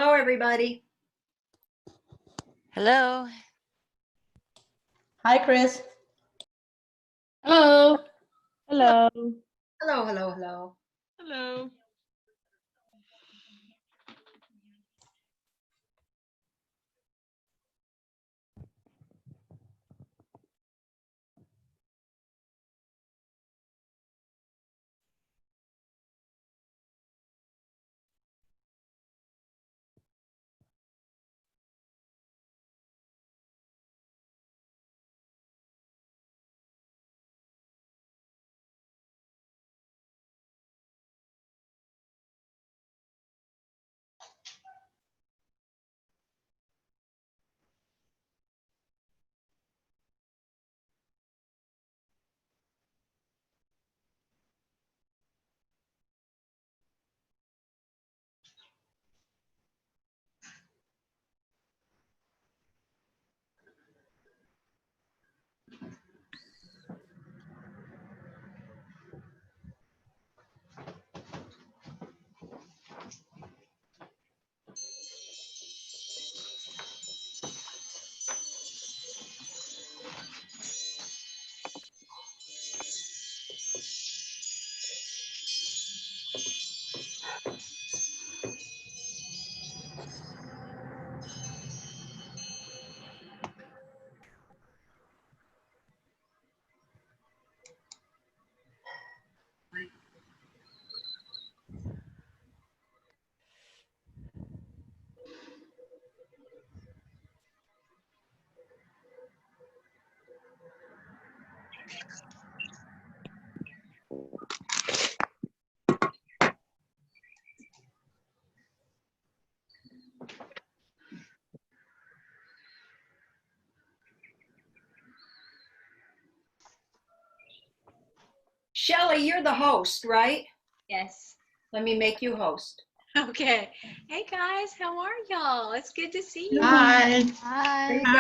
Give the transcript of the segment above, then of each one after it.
Hello, everybody. Hello. Hi, Chris. Hello. Hello. Hello, hello, hello. Hello. Shelly, you're the host, right? Yes. Let me make you host. Okay. Hey guys, how are y'all? It's good to see you. Hi. There you go.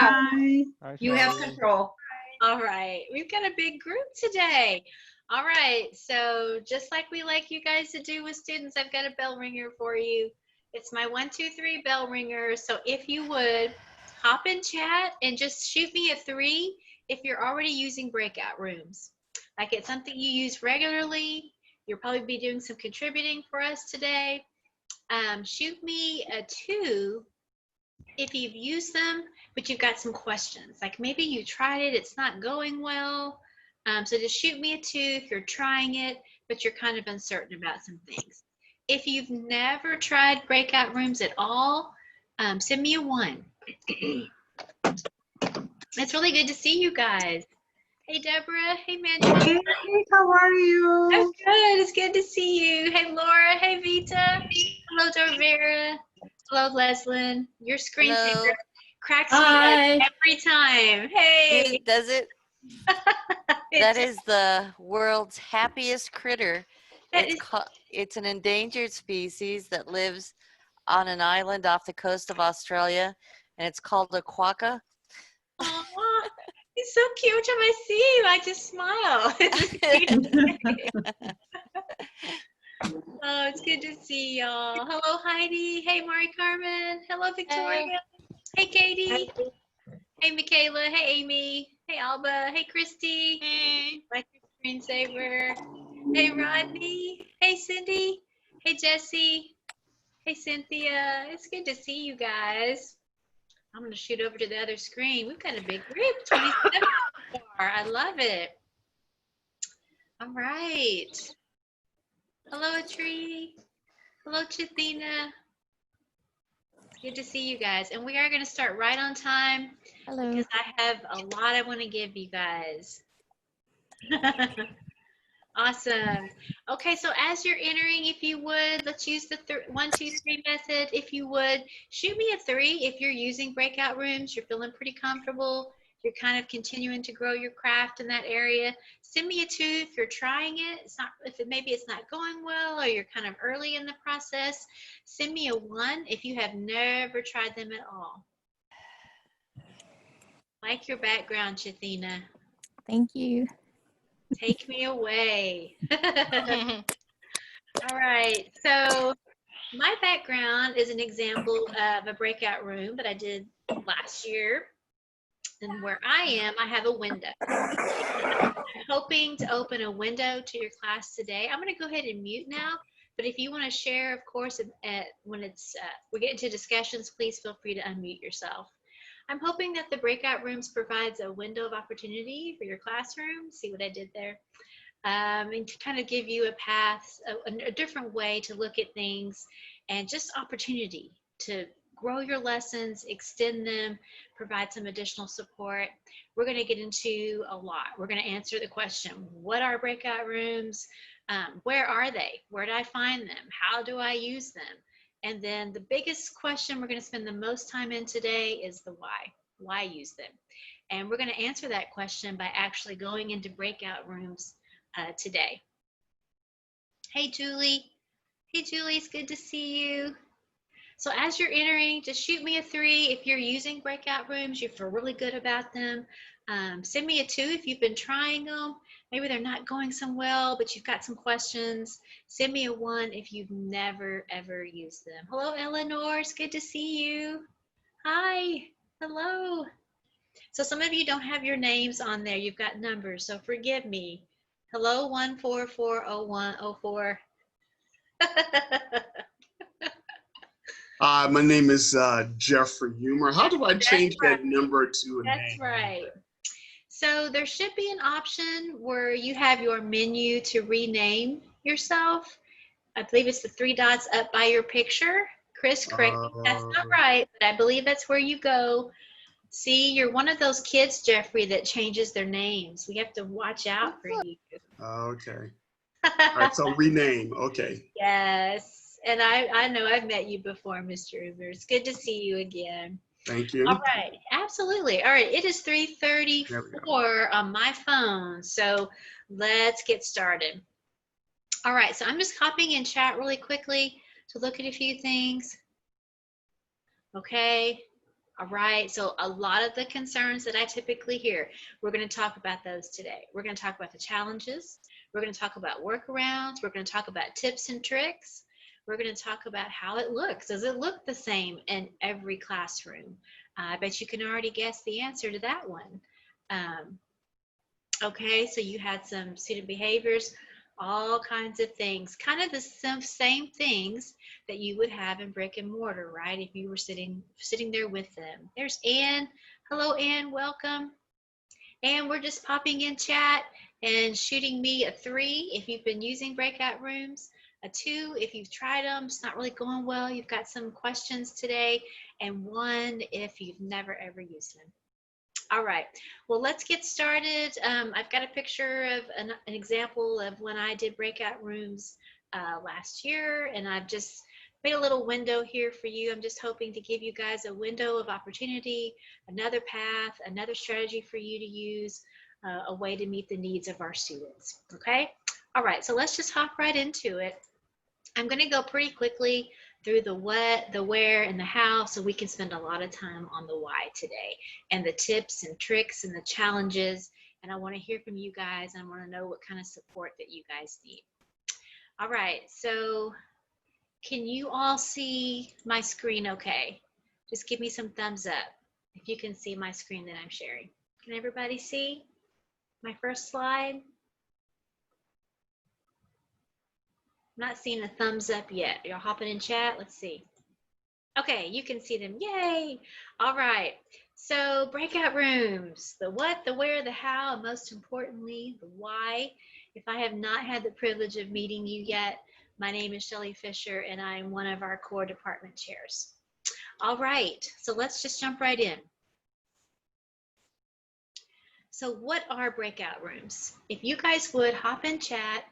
Hi. You have control. All right. We've got a big group today. All right. So just like we like you guys to do with students, I've got a bell ringer for you. It's my 1, 2, 3 bell ringer. So if you would hop in chat and just shoot me a 3 if you're already using breakout rooms. Like it's something you use regularly. You'll probably be doing some contributing for us today. Shoot me a 2 if you've used them, but you've got some questions. Like maybe you tried it, it's not going well. So just shoot me a 2 if you're trying it, but you're kind of uncertain about some things. If you've never tried breakout rooms at all, send me a 1. It's really good to see you guys. Hey, Deborah. Hey, Mandy. Hey, how are you? I'm good. It's good to see you. Hey, Laura. Hey, Vita. Hello, Dorvera. Hello, Leslyn. Your screensaver cracks me up every time. Hey. Does it? That is the world's happiest critter. It's an endangered species that lives on an island off the coast of Australia, and it's called a quokka. Aww. He's so cute. Every time I see him, I just smile. Oh, it's good to see y'all. Hello, Heidi. Hey, Mari Carmen. Hello, Victoria. Hey, Katie. Hey, Michaela. Hey, Amy. Hey, Alba. Hey, Christy. Hey. Like your screensaver. Hey, Rodney. Hey, Cindy. Hey, Jesse. Hey, Cynthia. It's good to see you guys. I'm going to shoot over to the other screen. We've got a big group, 27 so far. I love it. All right. Hello, Tree. Hello, Chithina. It's good to see you guys. And we are going to start right on time. Hello. Because I have a lot I want to give you guys. Awesome. Okay, so as you're entering, if you would, let's use the 1, 2, 3 method. If you would, shoot me a 3 if you're using breakout rooms, you're feeling pretty comfortable, you're kind of continuing to grow your craft in that area. Send me a 2 if you're trying it. It's not, maybe it's not going well or you're kind of early in the process. Send me a 1 if you have never tried them at all. Like your background, Chithina. Thank you. Take me away. All right, so my background is an example of a breakout room that I did last year. And where I am, I have a window. I'm hoping to open a window to your class today. I'm going to go ahead and mute now. But if you want to share, of course, when we get into discussions, please feel free to unmute yourself. I'm hoping that the breakout rooms provides a window of opportunity for your classroom. See what I did there? And to kind of give you a path, a different way to look at things, and just opportunity to grow your lessons, extend them, provide some additional support. We're going to get into a lot. We're going to answer the question, what are breakout rooms? Where are they? Where do I find them? How do I use them? And then the biggest question we're going to spend the most time in today is the why. Why use them? And we're going to answer that question by actually going into breakout rooms today. Hey, Julie. Hey, Julie, it's good to see you. So as you're entering, just shoot me a 3 if you're using breakout rooms, you feel really good about them. Send me a 2 if you've been trying them. Maybe they're not going so well, but you've got some questions. Send me a 1 if you've never, ever used them. Hello, Eleanor. It's good to see you. Hi. Hello. So some of you don't have your names on there. You've got numbers, so forgive me. Hello, 1440104. My name is Jeffrey Humer. How do I change right. that number to a That's name? right. So there should be an option where you have your menu to rename yourself. I believe it's the 3 dots up by your picture. Chris, correct me if that's not right, but I believe that's where you go. See, you're one of those kids, Jeffrey, that changes their names. We have to watch out for you. Okay. All right, so rename. Okay. Yes. And I know I've met you before, Mr. Uber. It's good to see you again. Thank you. All right. Absolutely. All right. It is There we 3:34 on my phone. So let's get started. All right. So I'm just hopping in chat really quickly to look at a few things. Okay. All right. So a lot of the concerns that I typically hear, we're going to talk about those today. We're going to talk about the challenges. We're going to talk about workarounds. We're going to talk about tips and tricks. We're going to talk about how it looks. Does it look the same in every classroom? I bet you can already guess the answer to that one. Okay, so you had some student behaviors, all kinds of things, kind of the same things that you would have in brick and mortar, right? If you were sitting there with them. There's Ann. Hello, Ann. Welcome. And we're just popping in chat and shooting me a 3 if you've been using breakout rooms, a 2 if you've tried them, it's not really going well, you've got some questions today, and 1 if you've never ever used them. All right, well, let's get started. I've got a picture of an example of when I did breakout rooms last year, and I've just made a little window here for you. I'm just hoping to give you guys a window of opportunity, another path, another strategy for you to use, a way to meet the needs of our students, okay? All right, so let's just hop right into it. I'm gonna go pretty quickly through the what, the where, and the how, so we can spend a lot of time on the why today, and the tips and tricks and the challenges, and I wanna hear from you guys, and I wanna know what kind of support that you guys need. All right, so can you all see my screen okay? Just give me some thumbs up if you can see my screen that I'm sharing. Can everybody see my first slide? I'm not seeing a thumbs up yet. Y'all hopping in chat? Let's see. Okay, you can see them. Yay! All right. So breakout rooms, the what, the where, the how, and most importantly, the why. If I have not had the privilege of meeting you yet, my name is Shelly Fisher, and I'm one of our core department chairs. All right, so let's just jump right in. So what are breakout rooms? If you guys would hop in chat,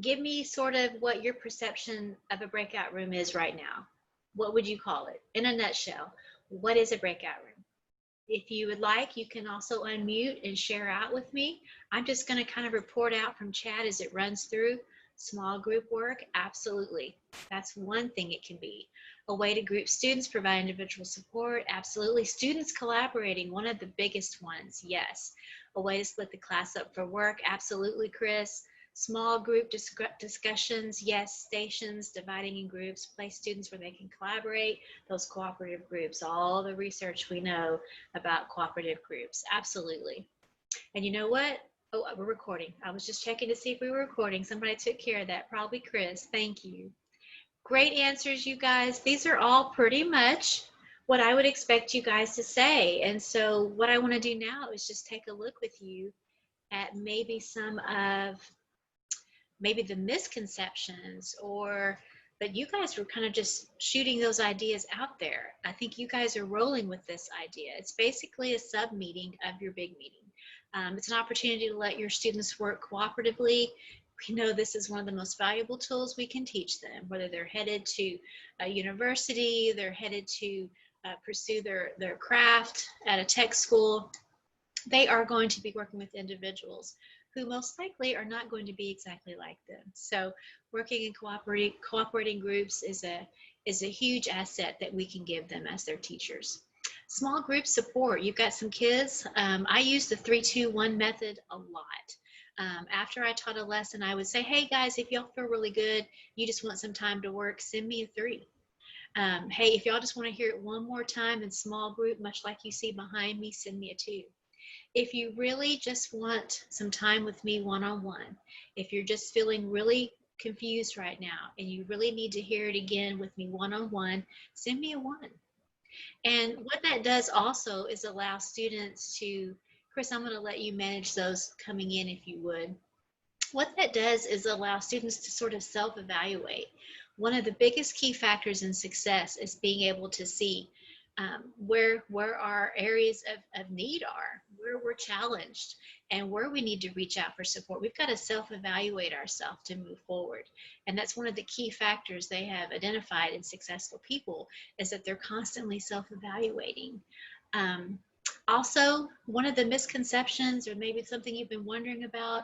give me sort of what your perception of a breakout room is right now. What would you call it? In a nutshell, what is a breakout room? If you would like, you can also unmute and share out with me. I'm just going to kind of report out from chat as it runs through. Small group work, absolutely. That's one thing it can be. A way to group students, provide individual support, absolutely. Students collaborating, one of the biggest ones, yes. A way to split the class up for work, absolutely, Chris. Small group discussions, yes. Stations, dividing in groups, place students where they can collaborate, those cooperative groups, all the research we know about cooperative groups. Absolutely. And you know what? Oh, we're recording. I was just checking to see if we were recording. Somebody took care of that, probably Chris. Thank you. Great answers, you guys. These are all pretty much what I would expect you guys to say. And so what I want to do now is just take a look with you at maybe some of the misconceptions, but you guys were kind of just shooting those ideas out there. I think you guys are rolling with this idea. It's basically a sub meeting of your big meeting. It's an opportunity to let your students work cooperatively. We know this is one of the most valuable tools we can teach them, whether they're headed to a university, they're headed to pursue their craft at a tech school. They are going to be working with individuals who most likely are not going to be exactly like them. So working in cooperating groups is a huge asset that we can give them as their teachers. Small group support. You've got some kids. I use the 3-2-1 method a lot. After I taught a lesson, I would say, hey guys, if y'all feel really good, you just want some time to work, send me a 3. Hey, if y'all just want to hear it one more time in small group, much like you see behind me, send me a 2. If you really just want some time with me one-on-one, if you're just feeling really confused right now and you really need to hear it again with me one-on-one, send me a 1. And what that does also is allow students to, Chris, I'm going to let you manage those coming in if you would. What that does is allow students to sort of self-evaluate. One of the biggest key factors in success is being able to see where our areas of need are, where we're challenged, and where we need to reach out for support. We've got to self-evaluate ourselves to move forward. And that's one of the key factors they have identified in successful people, is that they're constantly self-evaluating. Also, one of the misconceptions, or maybe something you've been wondering about,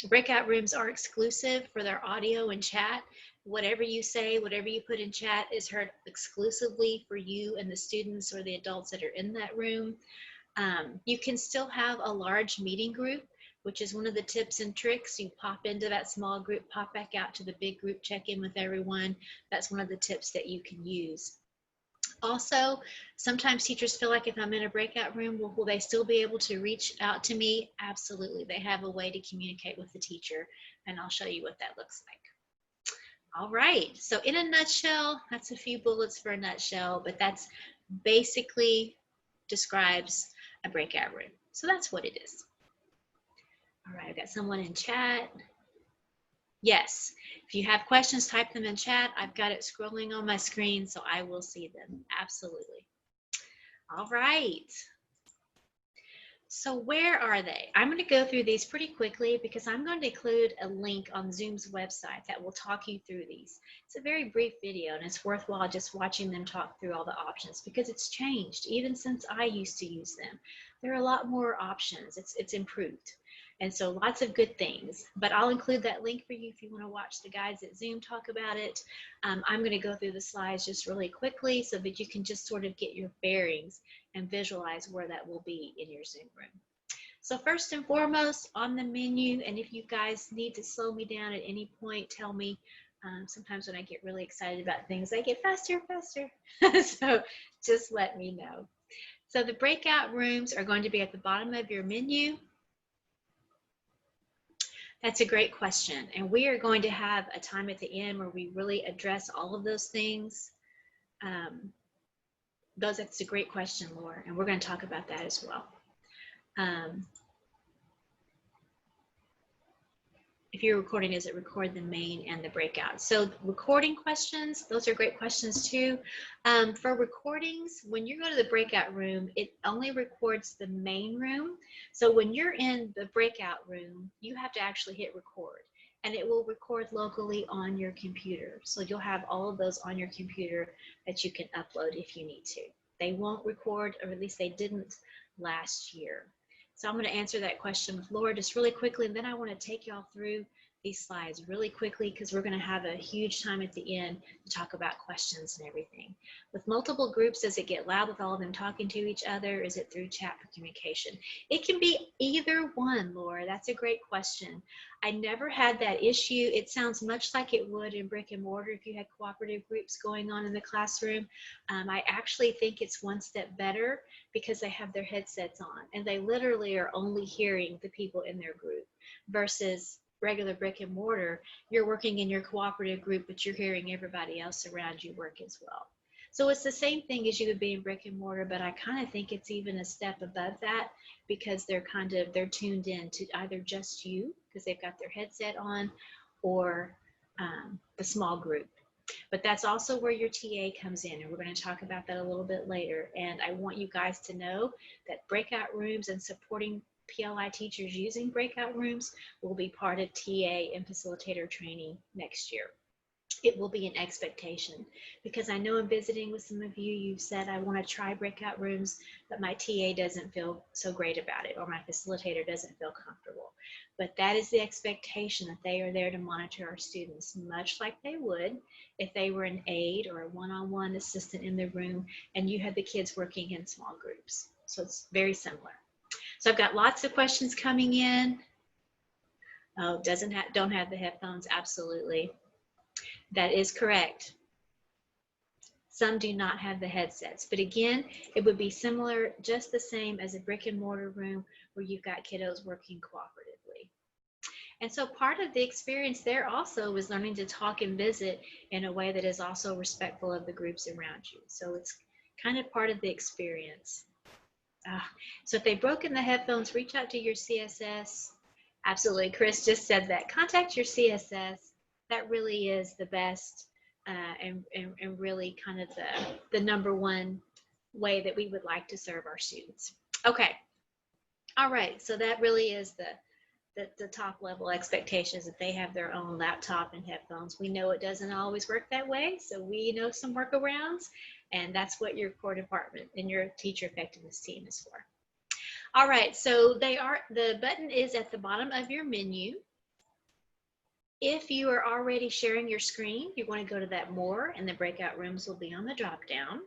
breakout rooms are exclusive for their audio and chat. Whatever you say, whatever you put in chat is heard exclusively for you and the students or the adults that are in that room. You can still have a large meeting group, which is one of the tips and tricks. You pop into that small group, pop back out to the big group, check in with everyone. That's one of the tips that you can use. Also, sometimes teachers feel like if I'm in a breakout room, will they still be able to reach out to me? Absolutely. They have a way to communicate with the teacher, and I'll show you what that looks like. All right, so in a nutshell, that's a few bullets for a nutshell, but that's basically describes a breakout room. So that's what it is. All right, I've got someone in chat. Yes, if you have questions, type them in chat. I've got it scrolling on my screen, so I will see them. Absolutely. All right. So where are they? I'm going to go through these pretty quickly because I'm going to include a link on Zoom's website that will talk you through these. It's a very brief video, and it's worthwhile just watching them talk through all the options because it's changed even since I used to use them. There are a lot more options. It's improved. And so lots of good things, but I'll include that link for you if you want to watch the guys at Zoom talk about it. I'm going to go through the slides just really quickly so that you can just sort of get your bearings and visualize where that will be in your Zoom room. So first and foremost on the menu, and if you guys need to slow me down at any point, tell me. Sometimes when I get really excited about things, I get faster and faster. So just let me know. So the breakout rooms are going to be at the bottom of your menu. That's a great question. And we are going to have a time at the end where we really address all of those things. That's a great question, Laura, and we're going to talk about that as well. If you're recording, does it record the main and the breakout? So recording questions, those are great questions too. For recordings, when you go to the breakout room, it only records the main room. So when you're in the breakout room, you have to actually hit record, and it will record locally on your computer. So you'll have all of those on your computer that you can upload if you need to. They won't record, or at least they didn't last year. So I'm going to answer that question with Laura just really quickly, and then I want to take y'all through these slides really quickly because we're going to have a huge time at the end to talk about questions and everything. With multiple groups, does it get loud with all of them talking to each other? Is it through chat for communication? It can be either one, Laura. That's a great question. I never had that issue. It sounds much like it would in brick and mortar if you had cooperative groups going on in the classroom. I actually think it's one step better because they have their headsets on and they literally are only hearing the people in their group versus regular brick and mortar. You're working in your cooperative group, but you're hearing everybody else around you work as well. So it's the same thing as you would be in brick and mortar, but I kind of think it's even a step above that because they're tuned in to either just you because they've got their headset on or the small group. But that's also where your TA comes in, and we're going to talk about that a little bit later. And I want you guys to know that breakout rooms and supporting PLI teachers using breakout rooms will be part of TA and facilitator training next year. It will be an expectation because I know in visiting with some of you, you've said, I want to try breakout rooms, but my TA doesn't feel so great about it or my facilitator doesn't feel comfortable. But that is the expectation that they are there to monitor our students, much like they would if they were an aide or a one-on-one assistant in the room and you had the kids working in small groups. So it's very similar. So I've got lots of questions coming in. Oh, don't have the headphones, absolutely. That is correct. Some do not have the headsets, but again, it would be similar, just the same as a brick and mortar room where you've got kiddos working cooperatively. And so part of the experience there also is learning to talk and visit in a way that is also respectful of the groups around you. So it's kind of part of the experience. So if they've broken the headphones, reach out to your CSS. Absolutely, Chris just said that. Contact your CSS. That really is the best and really kind of the number one way that we would like to serve our students. Okay. All right. So that really is the top level expectations that they have their own laptop and headphones. We know it doesn't always work that way. So we know some workarounds, and that's what your core department and your teacher effectiveness team is for. All right. So the button is at the bottom of your menu. If you are already sharing your screen, you want to go to that more, and the breakout rooms will be on the drop down.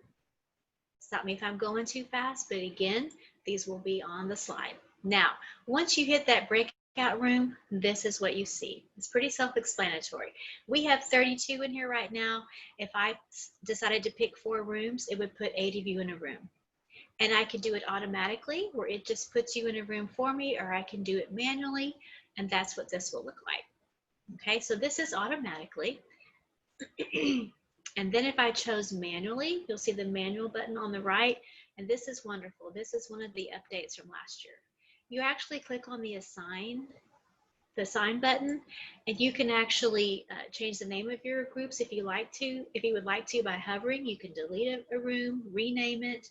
Stop me if I'm going too fast, but again, these will be on the slide. Now, once you hit that breakout room, this is what you see. It's pretty self-explanatory. We have 32 in here right now. If I decided to pick 4 rooms, it would put 8 of you in a room. And I could do it automatically, where it just puts you in a room for me, or I can do it manually, and that's what this will look like. Okay, so this is automatically. And then if I chose manually, you'll see the manual button on the right. And this is wonderful. This is one of the updates from last year. You actually click on the assign button, and you can actually change the name of your groups if you like to. If you would like to, by hovering, you can delete a room, rename it.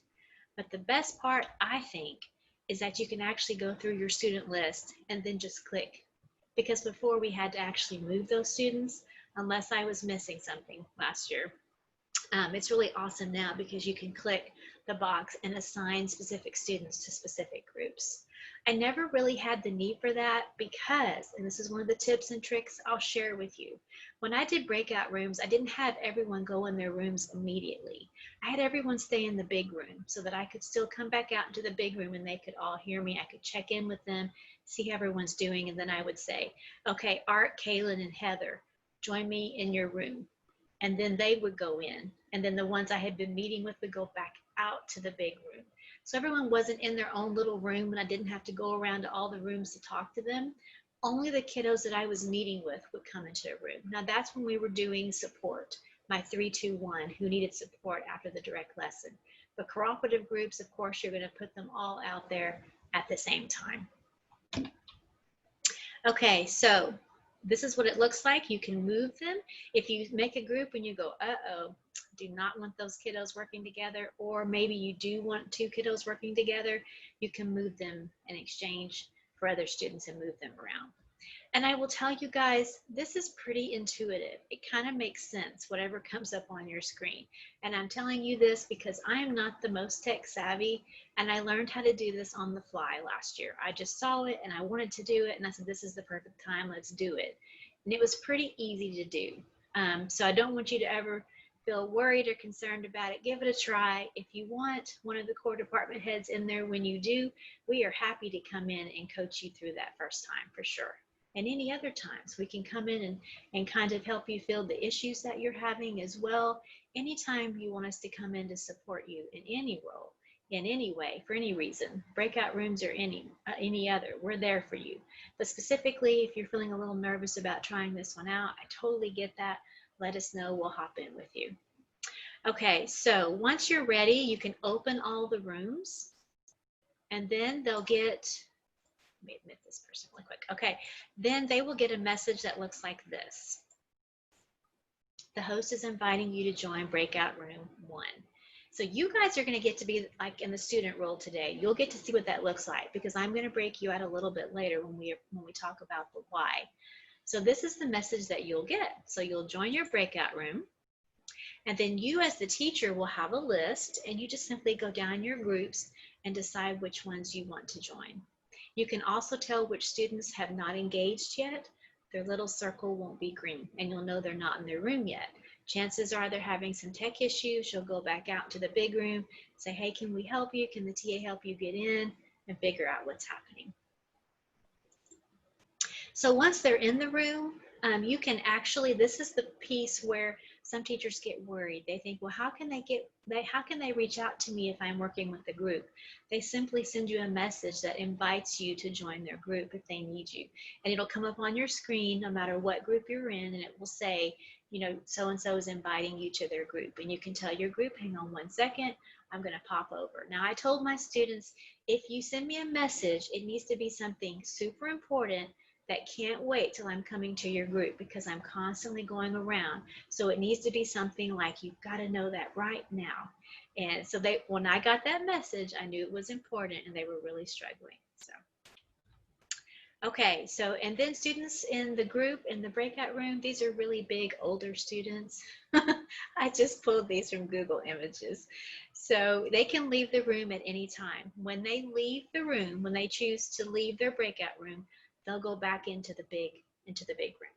But the best part, I think, is that you can actually go through your student list and then just click. Because before we had to actually move those students unless I was missing something last year. It's really awesome now because you can click the box and assign specific students to specific groups. I never really had the need for that because, and this is one of the tips and tricks I'll share with you. When I did breakout rooms, I didn't have everyone go in their rooms immediately. I had everyone stay in the big room so that I could still come back out into the big room and they could all hear me. I could check in with them, see how everyone's doing, and then I would say, okay, Art, Kaylin, and Heather, join me in your room. And then they would go in, and then the ones I had been meeting with would go back out to the big room. So everyone wasn't in their own little room, and I didn't have to go around to all the rooms to talk to them. Only the kiddos that I was meeting with would come into a room. Now that's when we were doing support, my 3-2-1, who needed support after the direct lesson. But cooperative groups, of course, you're going to put them all out there at the same time. Okay, so this is what it looks like. You can move them. If you make a group and you go, uh-oh, do not want those kiddos working together, or maybe you do want 2 kiddos working together, you can move them in exchange for other students and move them around. And I will tell you guys, this is pretty intuitive. It kind of makes sense, whatever comes up on your screen. And I'm telling you this because I am not the most tech savvy, and I learned how to do this on the fly last year. I just saw it and I wanted to do it, and I said, this is the perfect time, let's do it. And it was pretty easy to do. So I don't want you to ever feel worried or concerned about it. Give it a try. If you want one of the core department heads in there when you do, we are happy to come in and coach you through that first time for sure. And any other times we can come in and kind of help you feel the issues that you're having as well. Anytime you want us to come in to support you in any role, in any way, for any reason, breakout rooms or any other, we're there for you. But specifically, if you're feeling a little nervous about trying this one out, I totally get that. Let us know. We'll hop in with you. Okay, so once you're ready, you can open all the rooms, and then they'll get, let me admit this person really quick. Okay, then they will get a message that looks like this. The host is inviting you to join Breakout Room 1. So you guys are going to get to be like in the student role today. You'll get to see what that looks like because I'm going to break you out a little bit later when we talk about the why. So this is the message that you'll get. So you'll join your breakout room, and then you as the teacher will have a list, and you just simply go down your groups and decide which ones you want to join. You can also tell which students have not engaged yet. Their little circle won't be green, and you'll know they're not in their room yet. Chances are they're having some tech issues. You'll go back out to the big room, say, hey, can we help you? Can the TA help you get in? And figure out what's happening. So once they're in the room, you can actually, this is the piece where some teachers get worried. They think, well, how can they reach out to me if I'm working with the group? They simply send you a message that invites you to join their group if they need you. And it'll come up on your screen no matter what group you're in, and it will say, you know, so-and-so is inviting you to their group. And you can tell your group, hang on 1 second, I'm going to pop over. Now, I told my students, if you send me a message, it needs to be something super important that can't wait till I'm coming to your group because I'm constantly going around. So it needs to be something like, you've got to know that right now. And so when I got that message, I knew it was important and they were really struggling. So, okay, so, and then students in the group, in the breakout room, these are really big, older students. I just pulled these from Google Images. So they can leave the room at any time. When they leave the room, when they choose to leave their breakout room, they'll go back into the big room.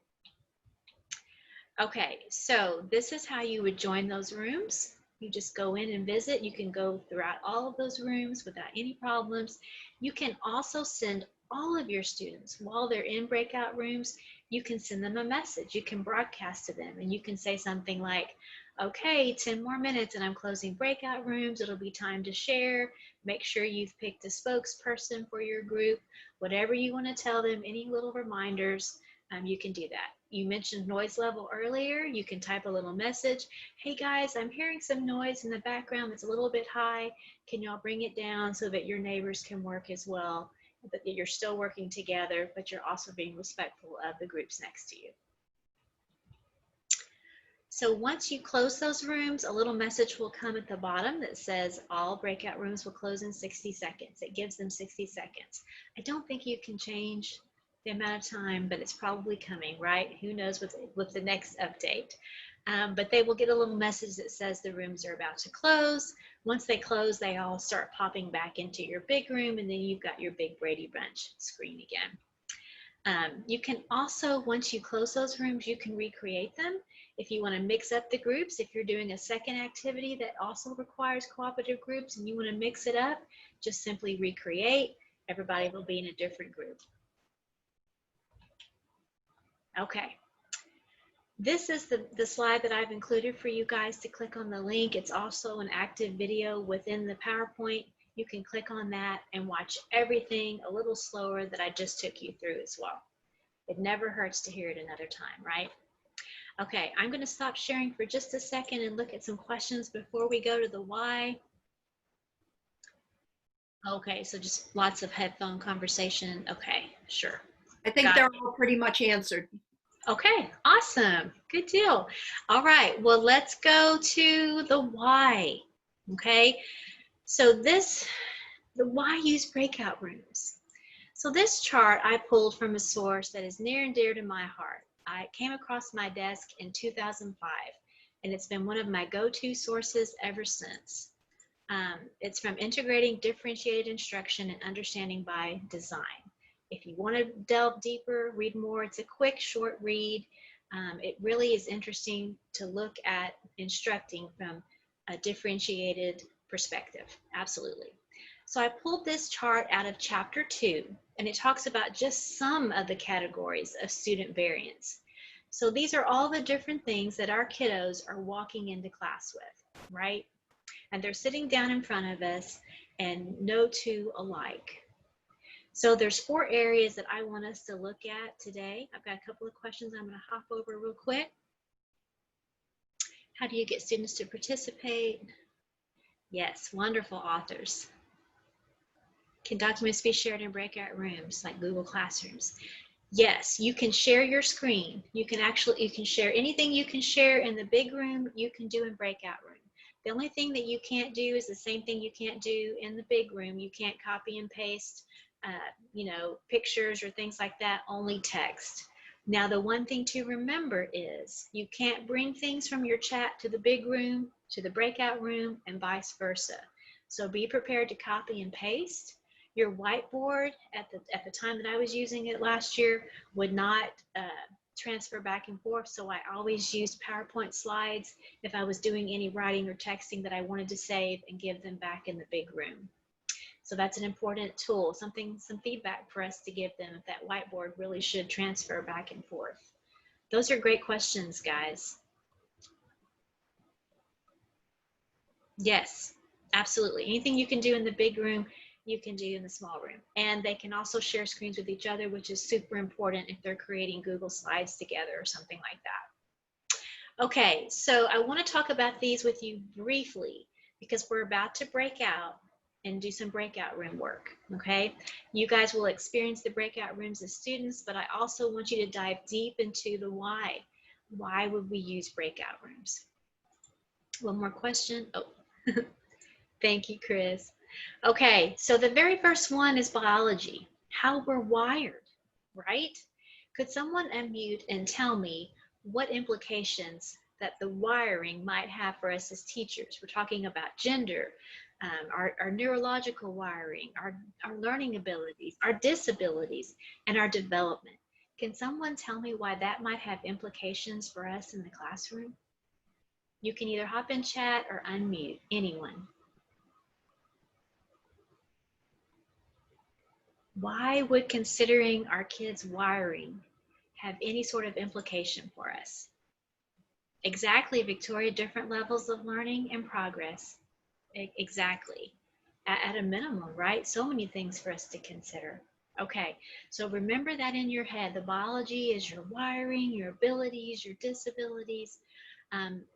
Okay, so this is how you would join those rooms. You just go in and visit. You can go throughout all of those rooms without any problems. You can also send all of your students while they're in breakout rooms. You can send them a message. You can broadcast to them, and you can say something like, okay, 10 more minutes and I'm closing breakout rooms. It'll be time to share. Make sure you've picked a spokesperson for your group. Whatever you want to tell them, any little reminders, you can do that. You mentioned noise level earlier. You can type a little message. Hey guys, I'm hearing some noise in the background that's a little bit high. Can y'all bring it down so that your neighbors can work as well? But that you're still working together, but you're also being respectful of the groups next to you. So once you close those rooms, a little message will come at the bottom that says all breakout rooms will close in 60 seconds. It gives them 60 seconds. I don't think you can change the amount of time, but it's probably coming, right? Who knows what's the next update? But they will get a little message that says the rooms are about to close. Once they close, they all start popping back into your big room, and then you've got your big Brady Bunch screen again. You can also, once you close those rooms, you can recreate them. If you want to mix up the groups, if you're doing a second activity that also requires cooperative groups and you want to mix it up, just simply recreate. Everybody will be in a different group. Okay. This is the slide that I've included for you guys to click on the link. It's also an active video within the PowerPoint. You can click on that and watch everything a little slower that I just took you through as well. It never hurts to hear it another time, right? Okay, I'm going to stop sharing for just a second and look at some questions before we go to the why. Okay, so just lots of headphone conversation. Okay, sure. I think they're all pretty much answered. Okay, awesome. Good deal. All right, well, let's go to the why. Okay, so the why use breakout rooms. So this chart I pulled from a source that is near and dear to my heart. I came across my desk in 2005, and it's been one of my go-to sources ever since. It's from Integrating Differentiated Instruction and Understanding by Design. If you want to delve deeper, read more, it's a quick, short read. It really is interesting to look at instructing from a differentiated perspective. Absolutely. So I pulled this chart out of chapter 2, and it talks about just some of the categories of student variance. So these are all the different things that our kiddos are walking into class with, right? And they're sitting down in front of us, and no two alike. So there's 4 areas that I want us to look at today. I've got a couple of questions I'm going to hop over real quick. How do you get students to participate? Yes, wonderful authors. Can documents be shared in breakout rooms like Google Classrooms? Yes, you can share your screen. You can share anything you can share in the big room, you can do in breakout room. The only thing that you can't do is the same thing you can't do in the big room. You can't copy and paste, pictures or things like that, only text. Now, the one thing to remember is you can't bring things from your chat to the big room, to the breakout room, and vice versa. So be prepared to copy and paste. Your whiteboard at the time that I was using it last year would not transfer back and forth. So I always used PowerPoint slides if I was doing any writing or texting that I wanted to save and give them back in the big room. So that's an important tool, some feedback for us to give them if that whiteboard really should transfer back and forth. Those are great questions, guys. Yes, absolutely. Anything you can do in the big room, you can do in the small room. And they can also share screens with each other, which is super important if they're creating Google Slides together or something like that. Okay, so I want to talk about these with you briefly because we're about to break out and do some breakout room work, okay? You guys will experience the breakout rooms as students, but I also want you to dive deep into the why. Why would we use breakout rooms? One more question. Oh, thank you, Chris. Okay, so the very first one is biology, how we're wired, right? Could someone unmute and tell me what implications that the wiring might have for us as teachers? We're talking about gender, our neurological wiring, our learning abilities, our disabilities, and our development. Can someone tell me why that might have implications for us in the classroom? You can either hop in chat or unmute, anyone. Why would considering our kids' wiring have any sort of implication for us? Exactly, Victoria, different levels of learning and progress. Exactly. At a minimum, right? So many things for us to consider. Okay, so remember that in your head. The biology is your wiring, your abilities, your disabilities.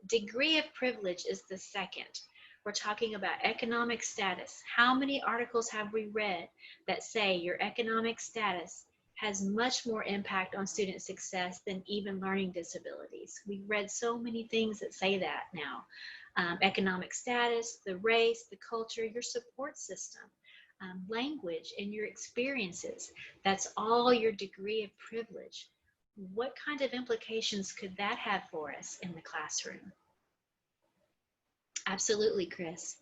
Degree of privilege is the second. We're talking about economic status. How many articles have we read that say your economic status has much more impact on student success than even learning disabilities? We've read so many things that say that now. Economic status, the race, the culture, your support system, language, and your experiences. That's all your degree of privilege. What kind of implications could that have for us in the classroom? Absolutely, Chris.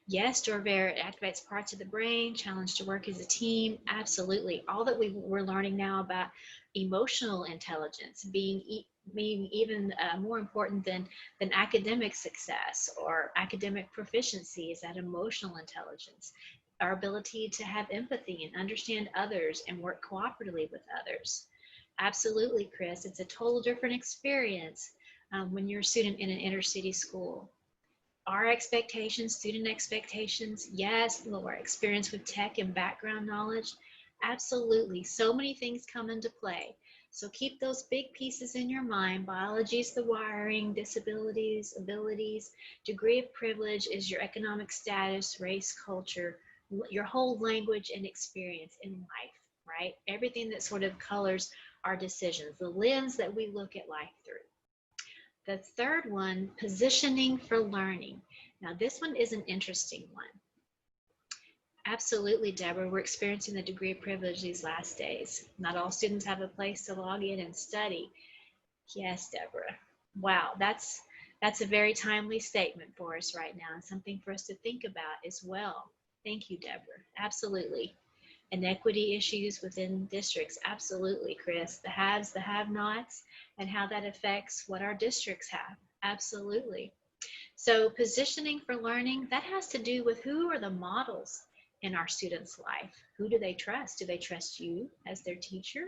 Yes, Dorver, it activates parts of the brain, challenge to work as a team. Absolutely. All that we're learning now about emotional intelligence being even more important than academic success or academic proficiency is that emotional intelligence, our ability to have empathy and understand others and work cooperatively with others. Absolutely, Chris. It's a total different experience when you're a student in an inner city school. Our expectations, student expectations, yes, lower experience with tech and background knowledge, absolutely. So many things come into play. So keep those big pieces in your mind. Biology is the wiring, disabilities, abilities, degree of privilege is your economic status, race, culture, your whole language and experience in life, right? Everything that sort of colors our decisions, the lens that we look at life through. The third one, positioning for learning. Now, this one is an interesting one. Absolutely, Deborah, we're experiencing the degree of privilege these last days. Not all students have a place to log in and study. Yes, Deborah. Wow, that's a very timely statement for us right now and something for us to think about as well. Thank you, Deborah. Absolutely. Inequity issues within districts, absolutely, Chris. The haves, the have-nots, and how that affects what our districts have, absolutely. So positioning for learning, that has to do with who are the models in our students' life. Who do they trust? Do they trust you as their teacher?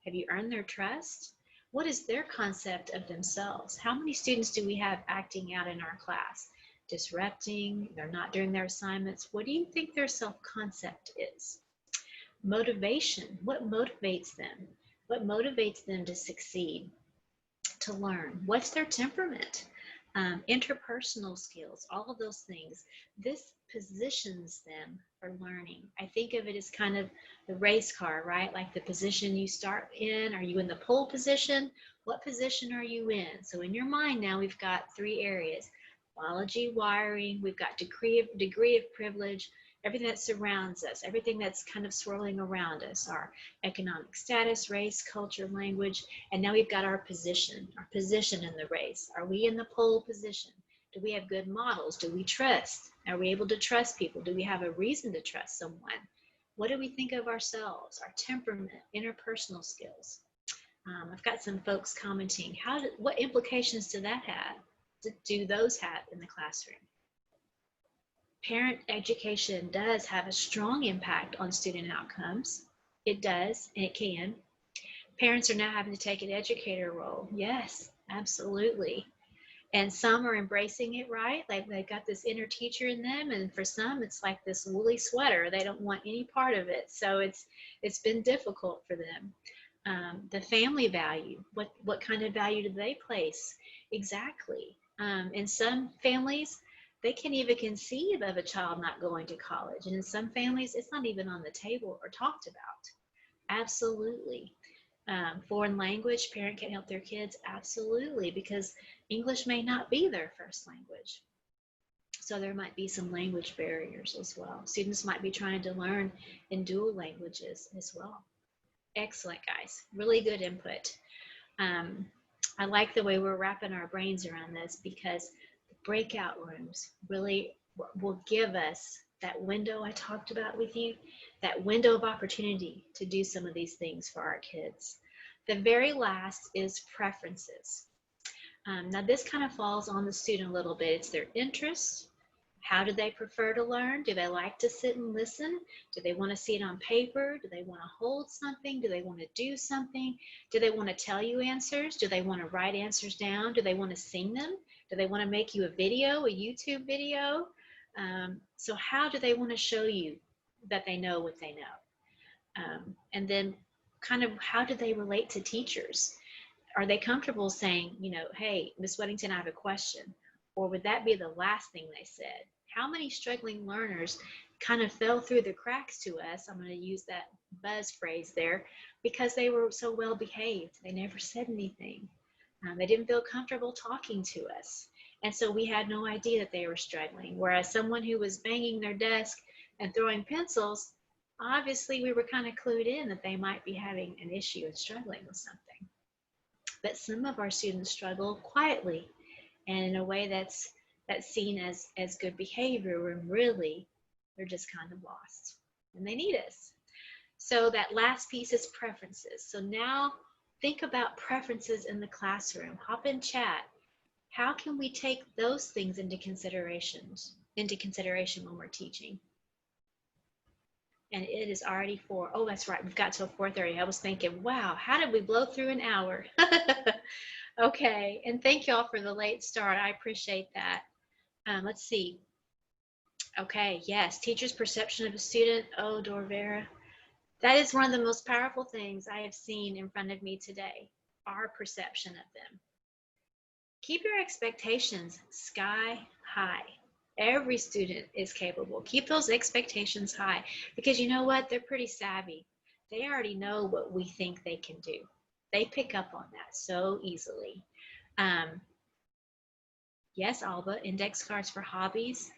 Have you earned their trust? What is their concept of themselves? How many students do we have acting out in our class? Disrupting, they're not doing their assignments. What do you think their self-concept is? Motivation, what motivates them? What motivates them to succeed, to learn? What's their temperament? Interpersonal skills, all of those things. This positions them for learning. I think of it as kind of the race car, right? Like the position you start in. Are you in the pole position? What position are you in? So in your mind now, we've got 3 areas: biology, wiring, we've got degree of privilege, everything that surrounds us, everything that's kind of swirling around us, our economic status, race, culture, language, and now we've got our position in the race. Are we in the pole position? Do we have good models? Do we trust? Are we able to trust people? Do we have a reason to trust someone? What do we think of ourselves, our temperament, interpersonal skills? I've got some folks commenting, what implications do that have? Do those have in the classroom? Parent education does have a strong impact on student outcomes. It does, and it can. Parents are now having to take an educator role. Yes, absolutely. And some are embracing it, right? Like they've got this inner teacher in them, and for some it's like this woolly sweater. They don't want any part of it. So it's been difficult for them. The family value, what kind of value do they place? Exactly. In some families, they can't even conceive of a child not going to college. And in some families, it's not even on the table or talked about. Absolutely. Foreign language, parent can't help their kids. Absolutely, because English may not be their first language. So there might be some language barriers as well. Students might be trying to learn in dual languages as well. Excellent, guys. Really good input. I like the way we're wrapping our brains around this, because the breakout rooms really will give us that window I talked about with you, that window of opportunity to do some of these things for our kids. The very last is preferences. Now this kind of falls on the student a little bit. It's their interests. How do they prefer to learn? Do they like to sit and listen? Do they want to see it on paper? Do they want to hold something? Do they want to do something? Do they want to tell you answers? Do they want to write answers down? Do they want to sing them? Do they want to make you a video, a YouTube video? So how do they want to show you that they know what they know? And then kind of how do they relate to teachers? Are they comfortable saying, you know, hey, Miss Weddington, I have a question? Or would that be the last thing they said? How many struggling learners kind of fell through the cracks to us? I'm going to use that buzz phrase there, because they were so well behaved. They never said anything. They didn't feel comfortable talking to us. And so we had no idea that they were struggling. Whereas someone who was banging their desk and throwing pencils, obviously we were kind of clued in that they might be having an issue and struggling with something. But some of our students struggle quietly and in a way that's seen as good behavior, when really they're just kind of lost and they need us. So that last piece is preferences. So now think about preferences in the classroom. Hop in chat. How can we take those things into consideration when we're teaching? And it is already 4. Oh, that's right. We've got till 4:30. I was thinking, wow, how did we blow through an hour? Okay. And thank y'all for the late start. I appreciate that. Let's see. Okay. Yes. Teacher's perception of a student. Oh, Dorvera. That is one of the most powerful things I have seen in front of me today. Our perception of them. Keep your expectations sky high. Every student is capable. Keep those expectations high, because you know what? They're pretty savvy. They already know what we think they can do. They pick up on that so easily. Yes, Alba, index cards for hobbies.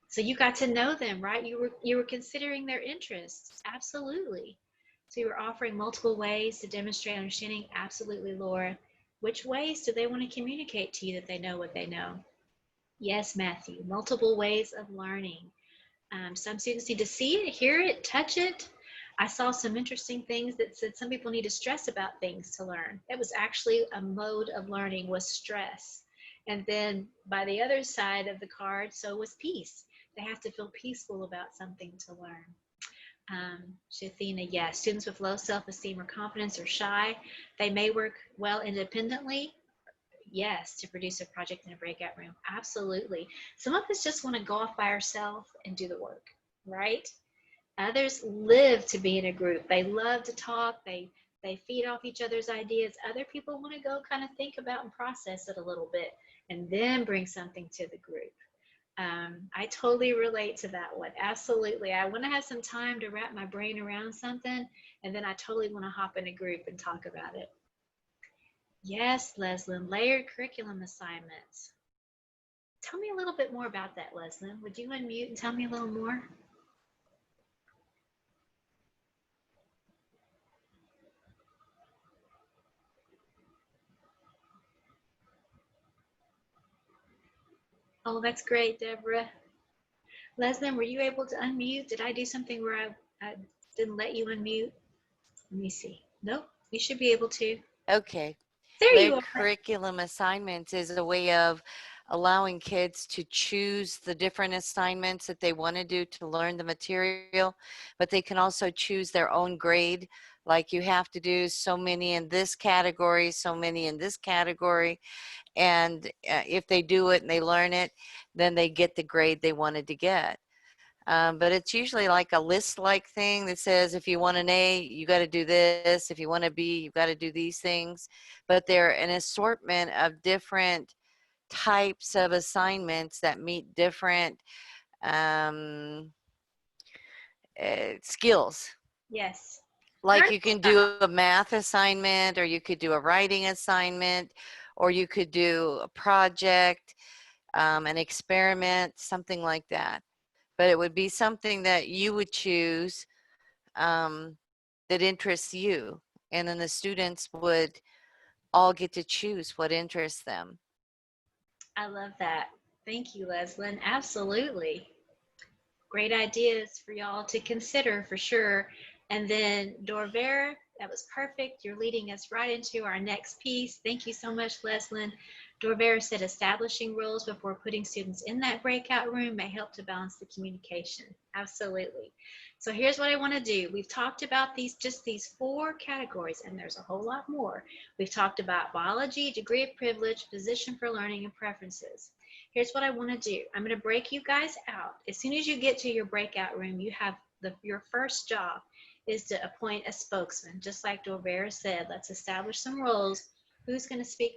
So you got to know them, right? You were considering their interests. Absolutely. So you were offering multiple ways to demonstrate understanding. Absolutely, Laura. Which ways do they want to communicate to you that they know what they know? Yes, Matthew, multiple ways of learning. Some students need to see it, hear it, touch it. I saw some interesting things that said some people need to stress about things to learn. That was actually a mode of learning, was stress. And then by the other side of the card, so was peace. They have to feel peaceful about something to learn. Shathina, yes, students with low self-esteem or confidence or shy, they may work well independently. Yes, to produce a project in a breakout room. Absolutely. Some of us just want to go off by ourselves and do the work, right? Others live to be in a group. They love to talk. They feed off each other's ideas. Other people want to go kind of think about and process it a little bit and then bring something to the group. I totally relate to that one. Absolutely. I want to have some time to wrap my brain around something, and then I totally want to hop in a group and talk about it. Yes, Leslyn, layered curriculum assignments. Tell me a little bit more about that, Leslyn. Would you unmute and tell me a little more? Oh, that's great, Deborah. Leslyn, were you able to unmute? Did I do something where I didn't let you unmute? Let me see. Nope, you should be able to. Okay. There you Layered are. curriculum assignments is a way of allowing kids to choose the different assignments that they want to do to learn the material, but they can also choose their own grade. Like you have to do so many in this category, so many in this category. And if they do it and they learn it, then they get the grade they wanted to get. But it's usually like a list-like thing that says if you want an A, you got to do this. If you want a B, you got to do these things. But they're an assortment of different types of assignments that meet different skills. Yes. Like you can do a math assignment, or you could do a writing assignment, or you could do a project, an experiment, something like that. But it would be something that you would choose that interests you. And then the students would all get to choose what interests them. I love that. Thank you, Leslyn. Absolutely. Great ideas for y'all to consider for sure. And then Dorvera, that was perfect. You're leading us right into our next piece. Thank you so much, Leslyn. Dorvera said establishing rules before putting students in that breakout room may help to balance the communication. Absolutely. So here's what I want to do. We've talked about just these 4 categories, and there's a whole lot more. We've talked about biology, degree of privilege, position for learning, and preferences. Here's what I want to do. I'm going to break you guys out. As soon as you get to your breakout room, you have your first job is to appoint a spokesman. Just like Dorvera said, let's establish some roles. Who's going to speak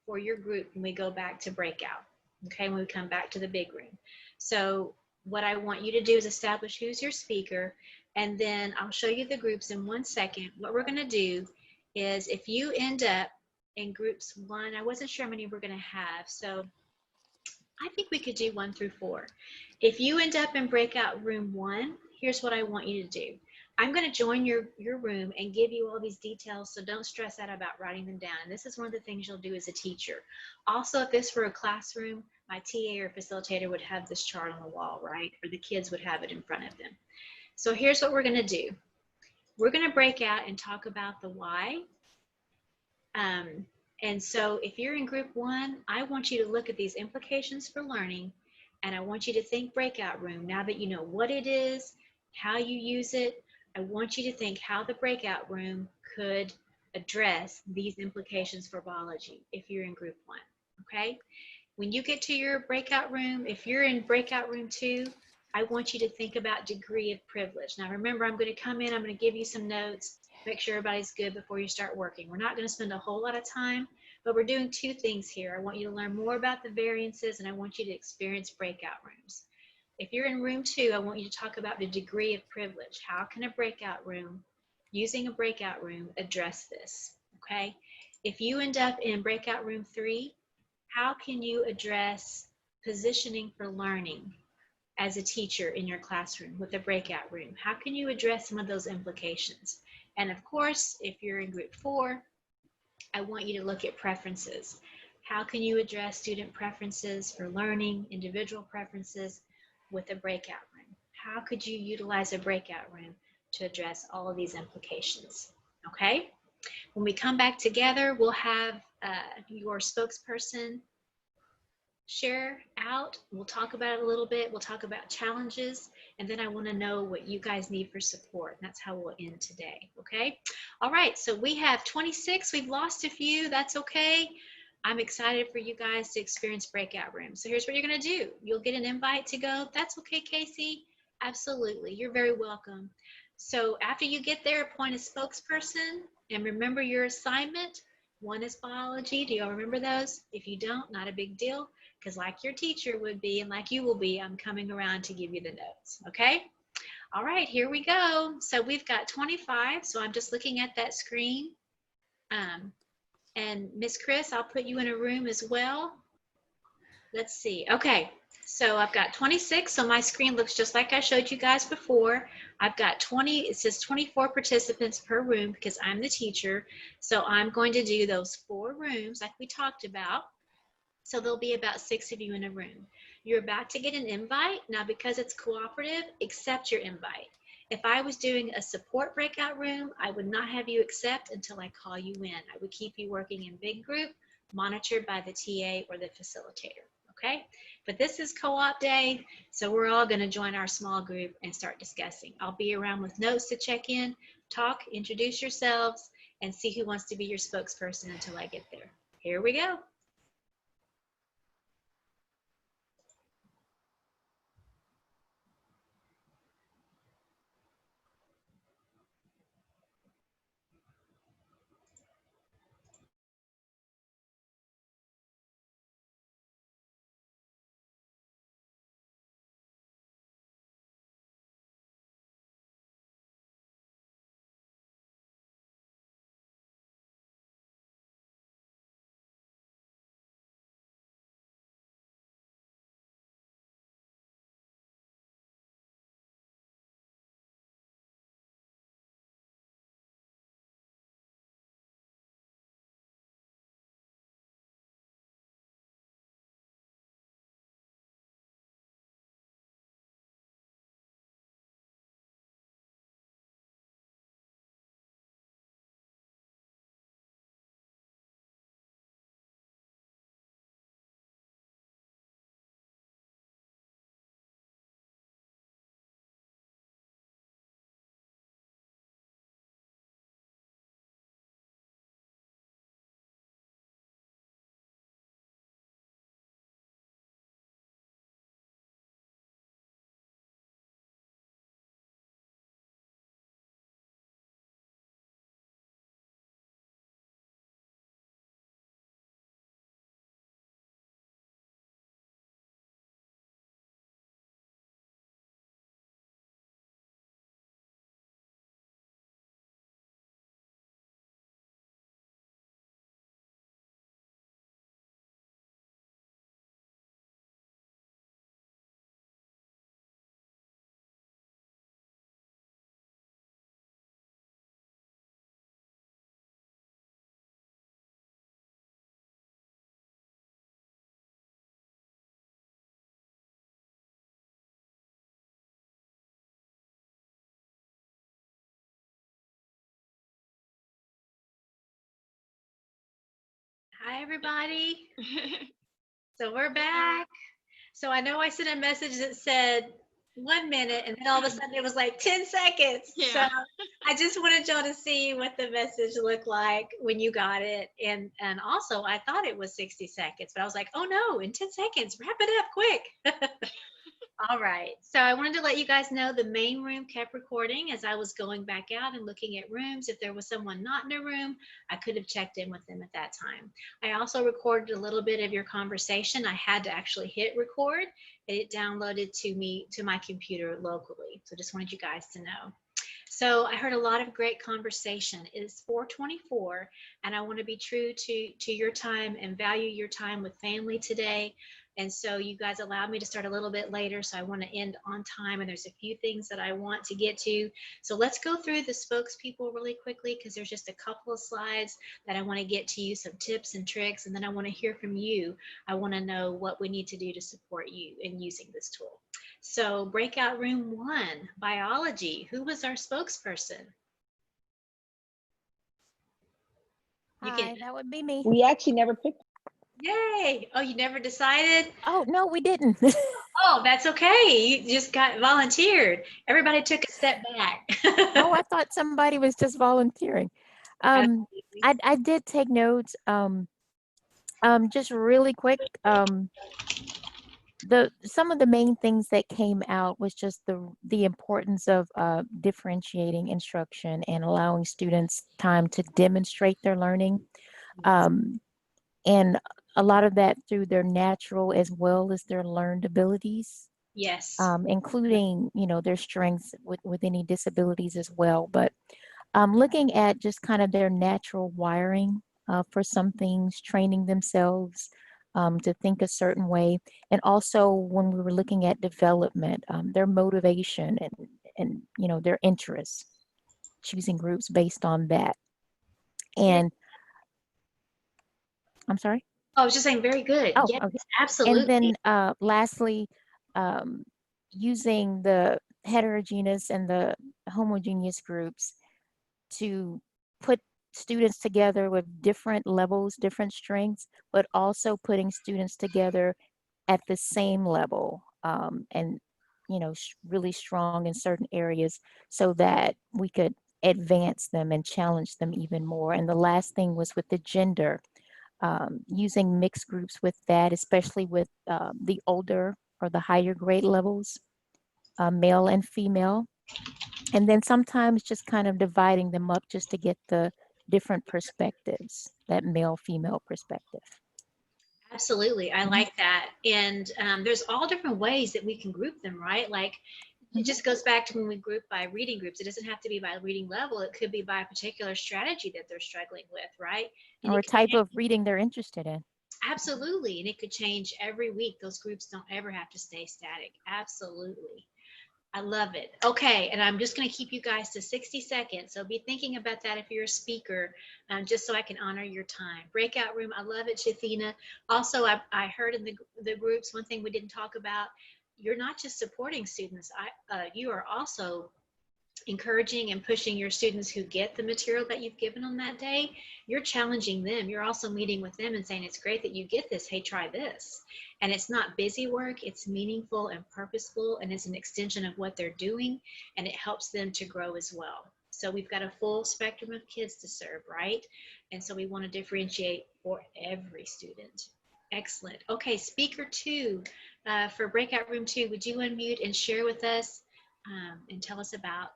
for your group when we go back to breakout? Okay, when we come back to the big room. So what I want you to do is establish who's your speaker, and then I'll show you the groups in 1 second. What we're going to do is if you end up in groups 1, I wasn't sure how many we're going to have, so I think we could do 1 through 4. If you end up in breakout room 1, here's what I want you to do. I'm going to join your room and give you all these details, so don't stress out about writing them down. And this is one of the things you'll do as a teacher. Also, if this were a classroom, my TA or facilitator would have this chart on the wall, right? Or the kids would have it in front of them. So here's what we're going to do. We're going to break out and talk about the why. And so if you're in group 1, I want you to look at these implications for learning, and I want you to think breakout room. Now that you know what it is, how you use it, I want you to think how the breakout room could address these implications for biology if you're in group 1, okay? When you get to your breakout room, if you're in breakout room 2, I want you to think about degree of privilege. Now remember, I'm going to come in, I'm going to give you some notes, make sure everybody's good before you start working. We're not going to spend a whole lot of time, but we're doing 2 things here. I want you to learn more about the variances, and I want you to experience breakout rooms. If you're in room 2, I want you to talk about the degree of privilege. How can a breakout room, using a breakout room, address this, okay? If you end up in breakout room 3, how can you address positioning for learning as a teacher in your classroom with a breakout room? How can you address some of those implications? And of course, if you're in group 4, I want you to look at preferences. How can you address student preferences for learning, individual preferences with a breakout room? How could you utilize a breakout room to address all of these implications. Okay? When we come back together, we'll have your spokesperson share out. We'll talk about it a little bit. We'll talk about challenges, and then I want to know what you guys need for support. And that's how we'll end today. Okay? All right. So we have 26. We've lost a few. That's okay. I'm excited for you guys to experience breakout rooms. So here's what you're going to do. You'll get an invite to go. That's okay, Casey. Absolutely. You're very welcome. So after you get there, appoint a spokesperson and remember your assignment. One is biology. Do y'all remember those? If you don't, not a big deal, because like your teacher would be and like you will be, I'm coming around to give you the notes. Okay? All right, here we go. So we've got 25. So I'm just looking at that screen. And Miss Chris, I'll put you in a room as well. Let's see. Okay, so I've got 26. So my screen looks just like I showed you guys before. I've got 20. It says 24 participants per room because I'm the teacher. So I'm going to do those 4 rooms like we talked about. So there'll be about 6 of you in a room. You're about to get an invite. Now, because it's cooperative, accept your invite. If I was doing a support breakout room, I would not have you accept until I call you in. I would keep you working in big group, monitored by the TA or the facilitator, okay? But this is co-op day, so we're all gonna join our small group and start discussing. I'll be around with notes to check in, talk, introduce yourselves, and see who wants to be your spokesperson until I get there. Here we go. Hi, everybody. So we're back. So I know I sent a message that said 1 minute, and then all of a sudden it was like 10 seconds. Yeah. So I just wanted y'all to see what the message looked like when you got it. And also, I thought it was 60 seconds, but I was like, oh no, in 10 seconds, wrap it up quick. All right. So I wanted to let you guys know the main room kept recording as I was going back out and looking at rooms. If there was someone not in a room, I could have checked in with them at that time. I also recorded a little bit of your conversation. I had to actually hit record, and it downloaded to me to my computer locally. So just wanted you guys to know. So I heard a lot of great conversation. It is 4:24, and I want to be true to your time and value your time with family today. And so you guys allowed me to start a little bit later, so I want to end on time, and there's a few things that I want to get to. So let's go through the spokespeople really quickly, because there's just a couple of slides that I want to get to you, some tips and tricks, and then I want to hear from you. I want to know what we need to do to support you in using this tool. So breakout room 1, biology. Who was our spokesperson? Hi, that would be me. We actually never picked. Yay! Oh, you never decided? Oh, no, we didn't. Oh, that's okay. You just got volunteered. Everybody took a step back. Oh, I thought somebody was just volunteering. I did take notes. Just really quick. Some of the main things that came out was just the importance of differentiating instruction and allowing students time to demonstrate their learning. And a lot of that through their natural as well as their learned abilities, Yes. including, their strengths with any disabilities as well. But looking at just kind of their natural wiring for some things, training themselves to think a certain way. And also when we were looking at development, their motivation and their interests, choosing groups based on that. And I'm sorry? I was just saying, very good. Oh, Yes, okay. absolutely. And then lastly, using the heterogeneous and the homogeneous groups to put students together with different levels, different strengths, but also putting students together at the same level and, really strong in certain areas so that we could advance them and challenge them even more. And the last thing was with the gender, using mixed groups with that, especially with the older or the higher grade levels, male and female. And then sometimes just kind of dividing them up just to get the different perspectives, that male female perspective. Absolutely. I Mhm. like that. And there's all different ways that we can group them, right? Like it just goes back to when we group by reading groups. It doesn't have to be by reading level. It could be by a particular strategy that they're struggling with, right? And Or it a could type change. of reading they're interested in. Absolutely. And it could change every week. Those groups don't ever have to stay static. Absolutely. I love it. Okay, and I'm just going to keep you guys to 60 seconds. So be thinking about that if you're a speaker, just so I can honor your time. Breakout room, I love it, Shafina. Also, I heard in the groups, one thing we didn't talk about, you're not just supporting students. You are also encouraging and pushing your students who get the material that you've given them that day. You're challenging them. You're also meeting with them and saying, it's great that you get this. Hey, try this. And it's not busy work. It's meaningful and purposeful, and it's an extension of what they're doing, and it helps them to grow as well. So we've got a full spectrum of kids to serve, right? And so we want to differentiate for every student. Excellent. Okay, speaker 2 for breakout room 2, would you unmute and share with us and tell us about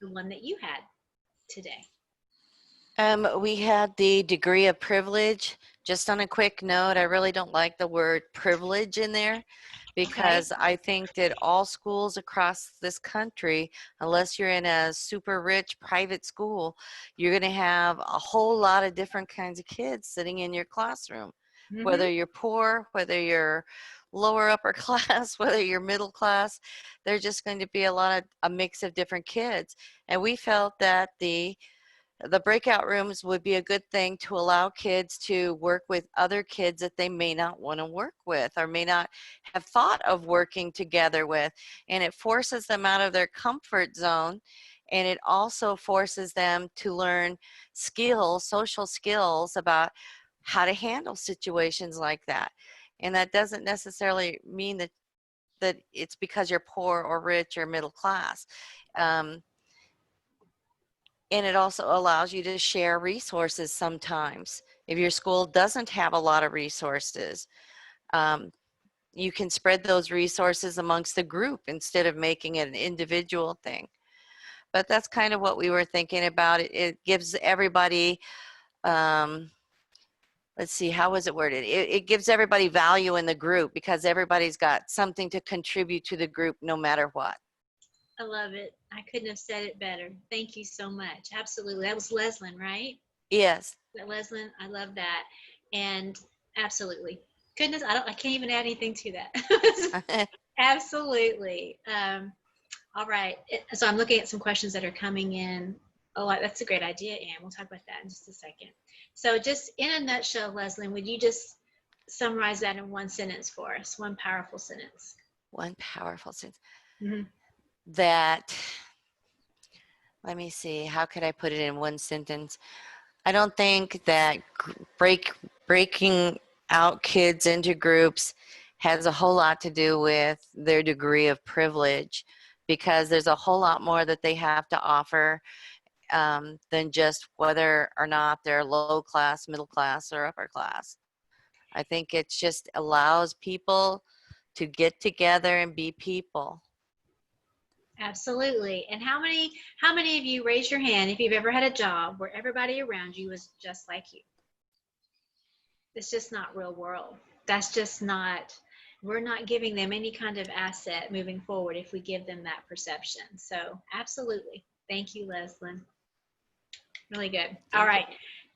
the one that you had today? We had the degree of privilege. Just on a quick note, I really don't like the word privilege in there because I think that all schools across this country, unless you're in a super rich private school, you're going to have a whole lot of different kinds of kids sitting in your classroom. Whether you're poor, whether you're lower upper class, whether you're middle class, there's just going to be a mix of different kids. And we felt that the breakout rooms would be a good thing to allow kids to work with other kids that they may not want to work with or may not have thought of working together with. And it forces them out of their comfort zone. And it also forces them to learn skills, social skills about how to handle situations like that. And that doesn't necessarily mean that it's because you're poor or rich or middle class. And it also allows you to share resources sometimes. If your school doesn't have a lot of resources, you can spread those resources amongst the group instead of making it an individual thing. But that's kind of what we were thinking about. It gives everybody, let's see, how was it worded? It gives everybody value in the group because everybody's got something to contribute to the group no matter what. I love it. I couldn't have said it better. Thank you so much. Absolutely. That was Leslyn, right? Yes. Leslyn, I love that. And absolutely. Goodness, I can't even add anything to that. Absolutely. All right. So I'm looking at some questions that are coming in. Oh, that's a great idea, Anne. We'll talk about that in just a second. So just in a nutshell, Leslie, would you just summarize that in one sentence for us? One powerful sentence. One powerful sentence. Mm-hmm. That, let me see, how could I put it in one sentence? I don't think that breaking out kids into groups has a whole lot to do with their degree of privilege, because there's a whole lot more that they have to offer than just whether or not they're low class, middle class, or upper class. I think it just allows people to get together and be people. Absolutely. And how many of you, raise your hand if you've ever had a job where everybody around you was just like you? It's just not real world. That's just not, we're not giving them any kind of asset moving forward if we give them that perception. So absolutely. Thank you, Leslie. Really good. All right.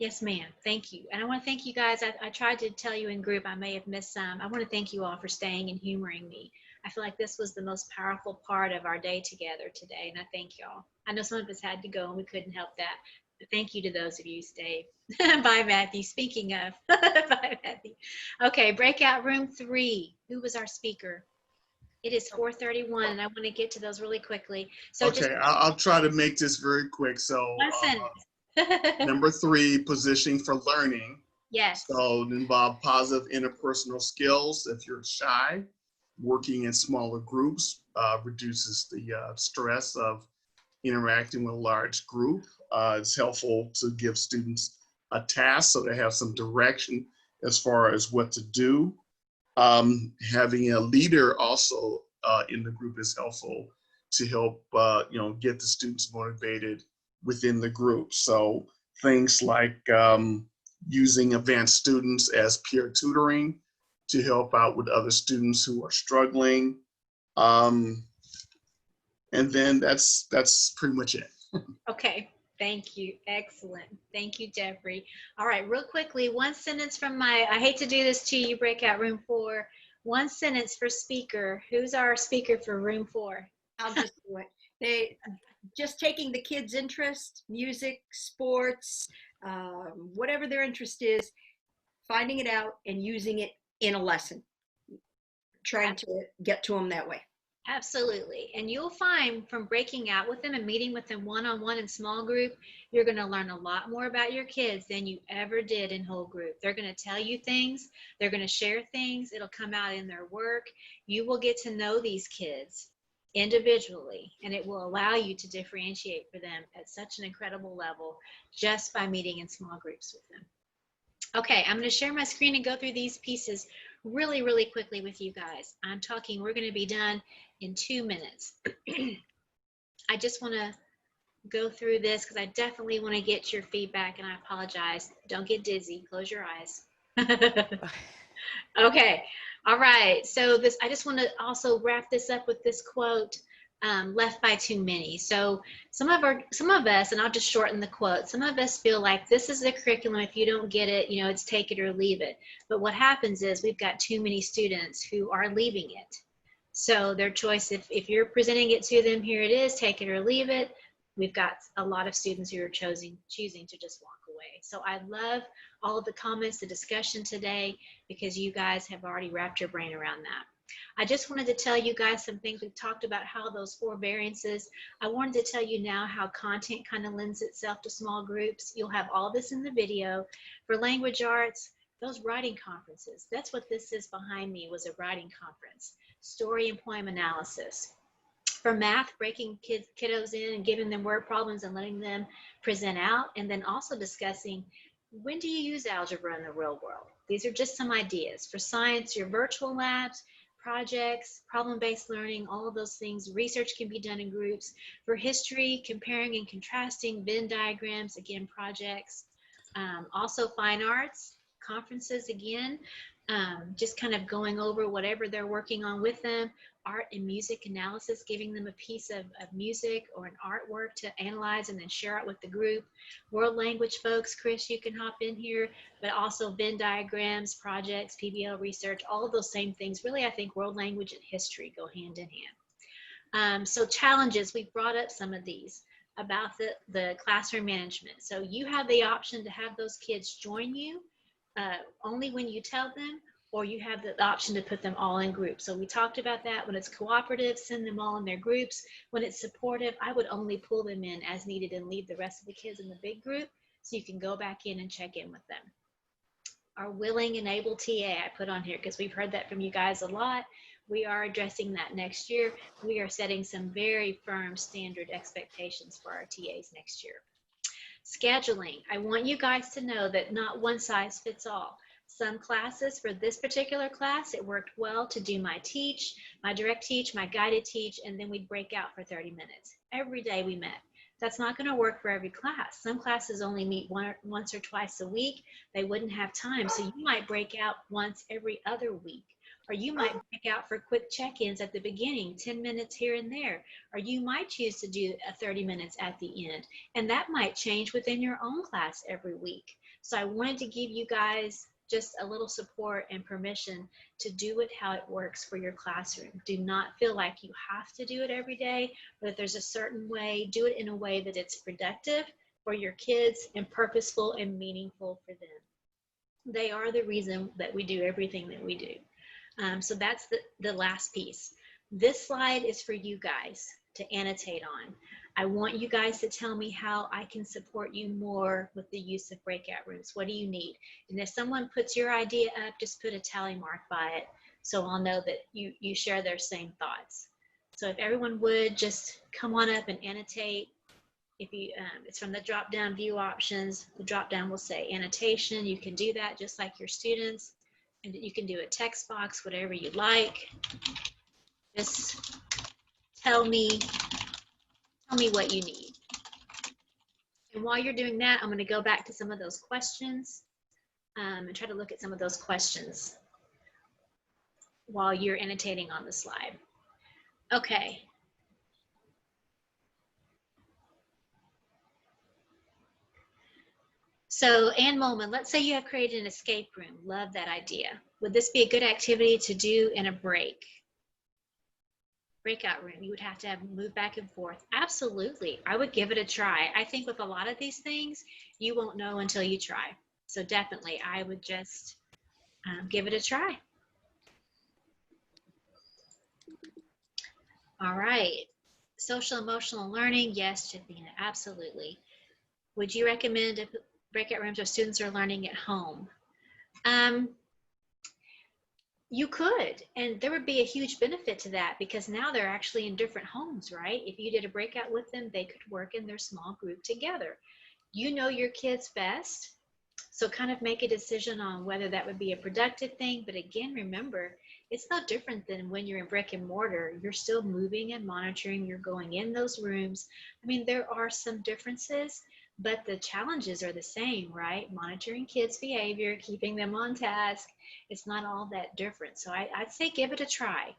Yes, ma'am. Thank you. And I want to thank you guys. I tried to tell you in group, I may have missed some. I want to thank you all for staying and humoring me. I feel like this was the most powerful part of our day together today, and I thank y'all. I know some of us had to go and we couldn't help that, but thank you to those of you who stayed. Bye, Matthew. Speaking of, bye, Matthew. Okay, breakout room 3. Who was our speaker? It is 4:31, and I want to get to those really quickly. So Okay, I'll try to make this very quick. So one sentence. number 3, positioning for learning. Yes. So it involve positive interpersonal skills. If you're shy, working in smaller groups reduces the stress of interacting with a large group. It's helpful to give students a task so they have some direction as far as what to do. Having a leader also in the group is helpful to help get the students motivated within the group. So things like using advanced students as peer tutoring to help out with other students who are struggling. And then that's pretty much it. Okay, thank you. Excellent. Thank you, Jeffrey. All right, real quickly, one sentence from I hate to do this to you, breakout room 4. One sentence for speaker. Who's our speaker for room 4? I'll just do it. Just taking the kids' interest, music, sports, whatever their interest is, finding it out and using it in a lesson, trying to get to them that way. Absolutely. And you'll find from breaking out with them and meeting with them one-on-one in small group, you're going to learn a lot more about your kids than you ever did in whole group. They're going to tell you things. They're going to share things. It'll come out in their work. You will get to know these kids individually, and it will allow you to differentiate for them at such an incredible level just by meeting in small groups with them. Okay, I'm going to share my screen and go through these pieces really, really quickly with you guys. We're going to be done in 2 minutes. I just want to go through this because I definitely want to get your feedback, and I apologize. Don't get dizzy. Close your eyes. Okay. All right. So I just want to also wrap this up with this quote, left by too many. So some of us, and I'll just shorten the quote, some of us feel like this is the curriculum. If you don't get it, it's take it or leave it. But what happens is we've got too many students who are leaving it. So their choice, if you're presenting it to them, here it is, take it or leave it. We've got a lot of students who are choosing to just walk away. So I love all of the comments, the discussion today, because you guys have already wrapped your brain around that. I just wanted to tell you guys some things. We've talked about how those 4 variances. I wanted to tell you now how content kind of lends itself to small groups. You'll have all this in the video. For language arts, those writing conferences, that's what this is behind me, was a writing conference. Story and poem analysis. For math, breaking kiddos in and giving them word problems and letting them present out, and then also discussing, when do you use algebra in the real world? These are just some ideas. For science, your virtual labs, projects, problem-based learning, all of those things. Research can be done in groups. For history, comparing and contrasting, Venn diagrams, again, projects. Also fine arts, conferences again, just kind of going over whatever they're working on with them. Art and music analysis, giving them a piece of music or an artwork to analyze and then share it with the group. World language folks, Chris, you can hop in here, but also Venn diagrams, projects, PBL research, all of those same things. Really, I think world language and history go hand in hand. So challenges, we've brought up some of these about the classroom management. So you have the option to have those kids join you only when you tell them, or you have the option to put them all in groups. So we talked about that. When it's cooperative, send them all in their groups. When it's supportive, I would only pull them in as needed and leave the rest of the kids in the big group so you can go back in and check in with them. Our willing and able TA I put on here because we've heard that from you guys a lot. We are addressing that next year. We are setting some very firm standard expectations for our TAs next year. Scheduling. I want you guys to know that not one size fits all. Some classes, for this particular class, it worked well to do my teach, my direct teach, my guided teach, and then we'd break out for 30 minutes. Every day we met. That's not going to work for every class. Some classes only meet once or twice a week. They wouldn't have time. So you might break out once every other week. Or you might break out for quick check-ins at the beginning, 10 minutes here and there. Or you might choose to do 30 minutes at the end. And that might change within your own class every week. So I wanted to give you guys just a little support and permission to do it how it works for your classroom. Do not feel like you have to do it every day, but if there's a certain way, do it in a way that it's productive for your kids and purposeful and meaningful for them. They are the reason that we do everything that we do. So that's the last piece. This slide is for you guys to annotate on. I want you guys to tell me how I can support you more with the use of breakout rooms. What do you need? And if someone puts your idea up, just put a tally mark by it so I'll know that you share their same thoughts. So if everyone would just come on up and annotate. If you, it's from the drop-down view options. The drop-down will say annotation. You can do that just like your students. And you can do a text box, whatever you like. Just tell me what you need. And while you're doing that, I'm going to go back to some of those questions and try to look at some of those questions while you're annotating on the slide. Okay. So Ann Molman, let's say you have created an escape room. Love that idea. Would this be a good activity to do in a breakout room? You would have to move back and forth. Absolutely. I would give it a try. I think with a lot of these things, you won't know until you try. So definitely, I would just give it a try. All right. Social emotional learning. Yes, Jadina, absolutely. Would you recommend breakout rooms where students are learning at home? You could, and there would be a huge benefit to that because now they're actually in different homes, right? If you did a breakout with them, they could work in their small group together. You know your kids best, so kind of make a decision on whether that would be a productive thing. But again, remember, it's no different than when you're in brick and mortar. You're still moving and monitoring. You're going in those rooms. I mean, there are some differences, but the challenges are the same, right? Monitoring kids' behavior, keeping them on task. It's not all that different. So I'd say give it a try.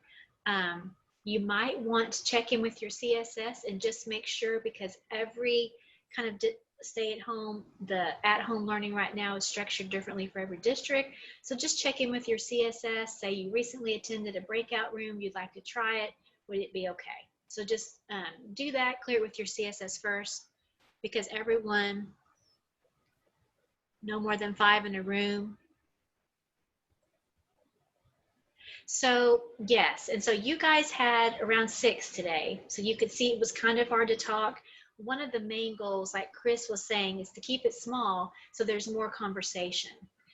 You might want to check in with your CSS and just make sure, because every kind of stay at home, the at-home learning right now is structured differently for every district. So just check in with your CSS. Say you recently attended a breakout room, you'd like to try it. Would it be okay? So just do that, clear it with your CSS first, because everyone, no more than 5 in a room. So yes, and so you guys had around 6 today. So you could see it was kind of hard to talk. One of the main goals, like Chris was saying, is to keep it small so there's more conversation.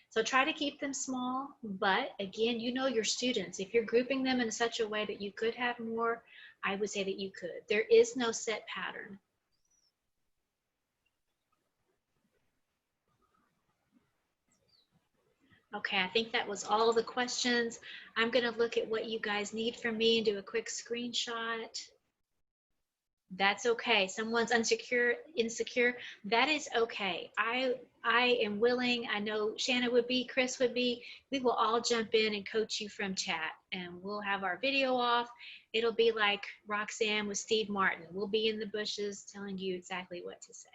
So try to keep them small, but again, you know your students. If you're grouping them in such a way that you could have more, I would say that you could. There is no set pattern. Okay, I think that was all the questions. I'm going to look at what you guys need from me and do a quick screenshot. That's okay. Someone's insecure. That is okay. I am willing. I know Shanna would be, Chris would be. We will all jump in and coach you from chat, and we'll have our video off. It'll be like Roxanne with Steve Martin. We'll be in the bushes telling you exactly what to say.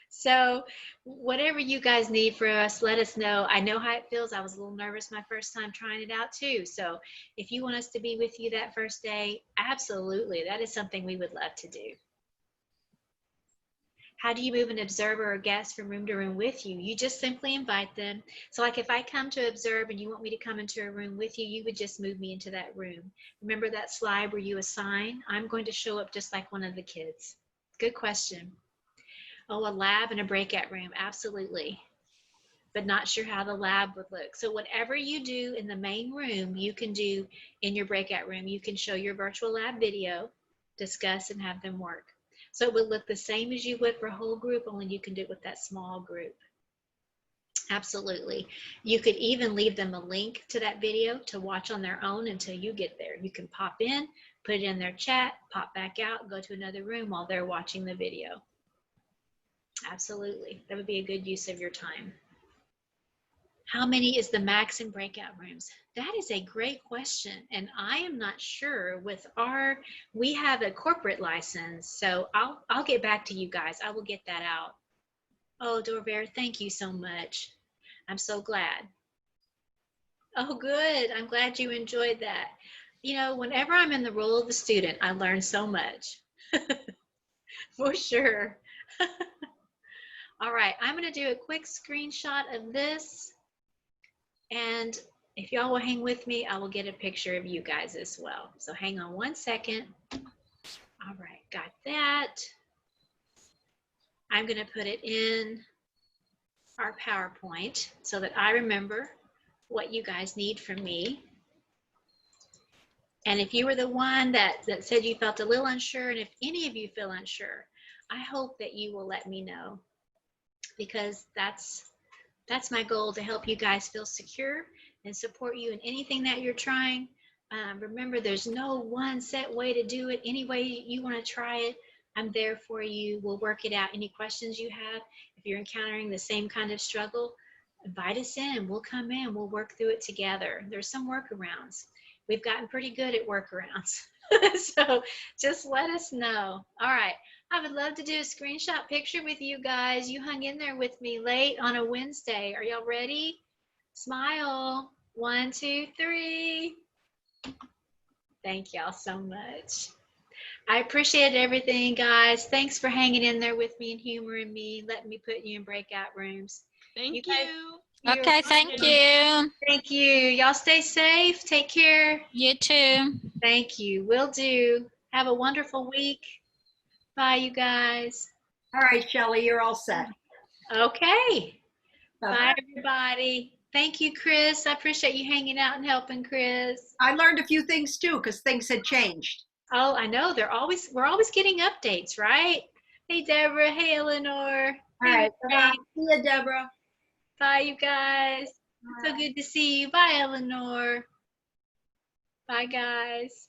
So whatever you guys need for us, let us know. I know how it feels. I was a little nervous my first time trying it out too. So if you want us to be with you that first day, absolutely. That is something we would love to do. How do you move an observer or guest from room to room with you? You just simply invite them. So like if I come to observe and you want me to come into a room with you, you would just move me into that room. Remember that slide where you assign? I'm going to show up just like one of the kids. Good question. Oh, a lab and a breakout room, absolutely. But not sure how the lab would look. So whatever you do in the main room, you can do in your breakout room. You can show your virtual lab video, discuss, and have them work. So it would look the same as you would for a whole group, only you can do it with that small group. Absolutely. You could even leave them a link to that video to watch on their own until you get there. You can pop in, put it in their chat, pop back out, go to another room while they're watching the video. Absolutely. That would be a good use of your time. How many is the max in breakout rooms? That is a great question. And I am not sure with we have a corporate license. So I'll get back to you guys. I will get that out. Oh, Dorver, thank you so much. I'm so glad. Oh, good. I'm glad you enjoyed that. You know, whenever I'm in the role of the student, I learn so much. For sure. All right, I'm going to do a quick screenshot of this. And if y'all will hang with me, I will get a picture of you guys as well. So hang on one second. All right, got that. I'm going to put it in our PowerPoint so that I remember what you guys need from me. And if you were the one that said you felt a little unsure, and if any of you feel unsure, I hope that you will let me know, because that's my goal, to help you guys feel secure and support you in anything that you're trying. Remember, there's no one set way to do it. Any way you want to try it, I'm there for you. We'll work it out. Any questions you have, if you're encountering the same kind of struggle, invite us in. We'll come in. We'll work through it together. There's some workarounds. We've gotten pretty good at workarounds. So just let us know. All right. I would love to do a screenshot picture with you guys. You hung in there with me late on a Wednesday. Are y'all ready? Smile. 1, 2, 3. Thank y'all so much. I appreciate everything, guys. Thanks for hanging in there with me and humoring me, letting me put you in breakout rooms. Thank guys, you. Okay, thank you. Thank you. Y'all stay safe. Take care. You too. Thank you. Will do. Have a wonderful week. Bye, you guys. All right, Shelley, you're all set. Okay. Bye-bye. Bye, everybody. Thank you, Chris. I appreciate you hanging out and helping, Chris. I learned a few things too, because things had changed. Oh, I know. We're always getting updates, right? Hey, Deborah. Hey, Eleanor. All right. Hey, Bye. See you, Deborah. bye, you guys. It's so good to see you. Bye, Eleanor. Bye, guys.